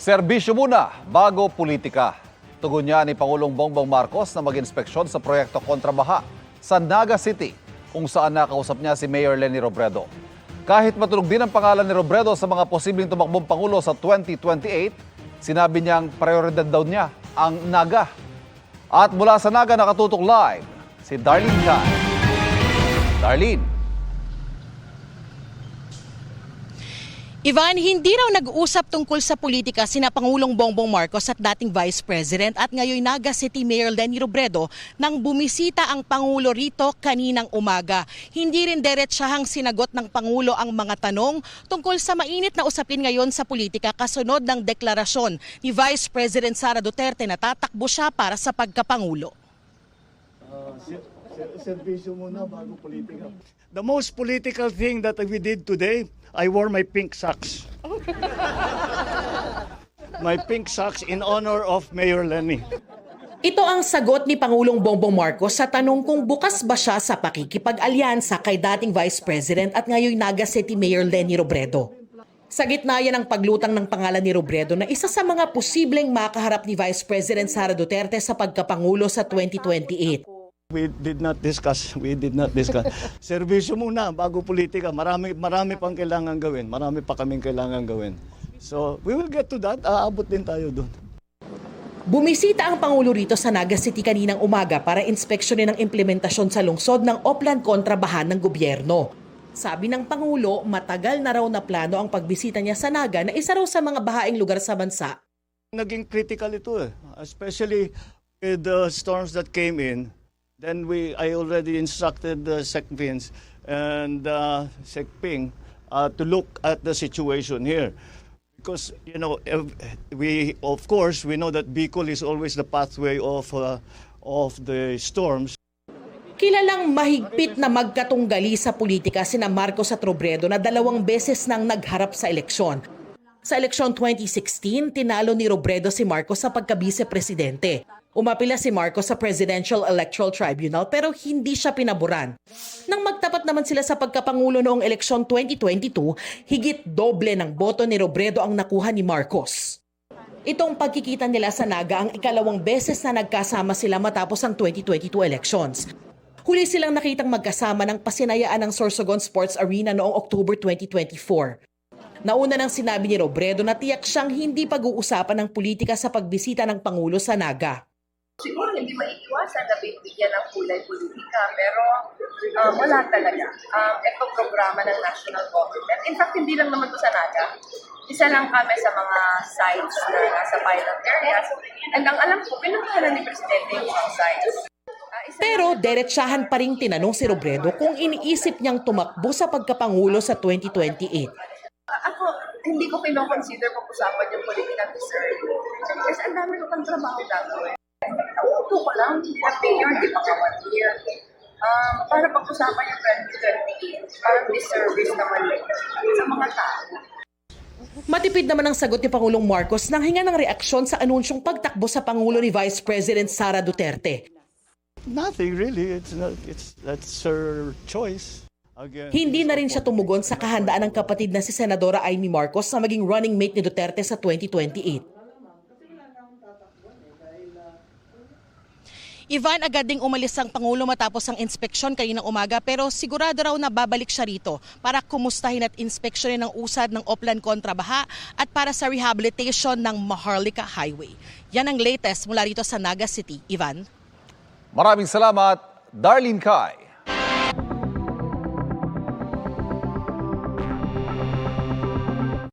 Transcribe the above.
Serbisyo muna bago politika. Tugon niya ni Pangulong Bongbong Marcos na mag-inspeksyon sa proyekto kontrabaha sa Naga City, kung saan nakausap niya si Mayor Leni Robredo. Kahit matunog din ang pangalan ni Robredo sa mga posibleng tumakbong Pangulo sa 2028, sinabi niyang prioridad daw niya ang Naga. At mula sa Naga nakatutok live si Darlene Can. Darlene. Ivan, hindi raw nag-usap tungkol sa politika sina Pangulong Bongbong Marcos at dating Vice President at ngayon Naga City Mayor Leni Robredo nang bumisita ang Pangulo rito kaninang umaga. Hindi rin diretsahang sinagot ng Pangulo ang mga tanong tungkol sa mainit na usapin ngayon sa politika kasunod ng deklarasyon ni Vice President Sara Duterte na tatakbo siya para sa pagkapangulo. Serbisyo muna bago politika. The most political thing that we did today, I wore my pink socks. My pink socks in honor of Mayor Leni. Ito ang sagot ni Pangulong Bongbong Marcos sa tanong kung bukas ba siya sa pakikipag-alyansa kay dating Vice President at ngayon Naga City Mayor Leni Robredo. Sa gitna yan ang paglutang ng pangalan ni Robredo na isa sa mga posibleng makaharap ni Vice President Sara Duterte sa pagkapangulo sa 2028. We did not discuss. Serbisyo muna bago politika. Marami pang kailangan gawin. Marami pa kaming kailangan gawin. So, we will get to that. Aabot din tayo doon. Bumisita ang Pangulo rito sa Naga City kaninang umaga para inspeksyonin ang implementasyon sa lungsod ng Oplan kontrabahan ng gobyerno. Sabi ng Pangulo, matagal na raw na plano ang pagbisita niya sa Naga na isa raw sa mga bahaing lugar sa bansa. Naging critical ito especially with the storms that came in. Then I already instructed Sec Vince and Sec Ping to look at the situation here. Because, you know, we know that Bicol is always the pathway of the storms. Kilalang mahigpit na magkatunggali sa politika sina Marcos at Robredo na 2 beses nang nagharap sa eleksyon. Sa eleksyon 2016, tinalo ni Robredo si Marcos sa pagka-vice-presidente. Umapila si Marcos sa Presidential Electoral Tribunal pero hindi siya pinaboran. Nang magtapat naman sila sa pagkapangulo noong eleksyon 2022, higit doble ng boto ni Robredo ang nakuha ni Marcos. Itong pagkikita nila sa Naga ang ikalawang beses na nagkasama sila matapos ang 2022 elections. Huli silang nakitang magkasama ng pasinayaan ng Sorsogon Sports Arena noong October 2024. Nauna nang sinabi ni Robredo na tiyak siyang hindi pag-uusapan ng politika sa pagbisita ng Pangulo sa Naga. Siguro hindi maiiwasan na bibigyan ng kulay politika, pero wala talaga. Itong programa ng national government. In fact, hindi lang naman ito sa Naga. Isa lang kami sa mga sites na nasa pilot areas. And ang alam ko, pinukulan ni Presidente yung mga sites. Pero diretsahan pa rin tinanong si Robredo kung iniisip niyang tumakbo sa pagkapangulo sa 2028. Ako, hindi ko kino-consider pag-usapan yung politika to serve. Kasi ang dami ko pang trabaho gagawin. Ang ko lang, mayor, di ba ka 1 year? Para pag-usapan yung 2028, parang disservice naman sa mga tao. Matipid naman ang sagot ni Pangulong Marcos nang hinga ng reaksyon sa anunsyong pagtakbo sa Pangulo ni Vice President Sara Duterte. Nothing really. That's her choice. Again, Hindi na rin siya tumugon sa kahandaan ng kapatid na si Senadora Amy Marcos na maging running mate ni Duterte sa 2028. Ivan, agad ding umalis ang Pangulo matapos ang inspeksyon kaninang umaga pero sigurado raw na babalik siya rito para kumustahin at inspeksyonin ang usad ng Oplan kontrabaha at para sa rehabilitation ng Maharlika Highway. Yan ang latest mula rito sa Naga City. Ivan? Maraming salamat, Darlene Kai.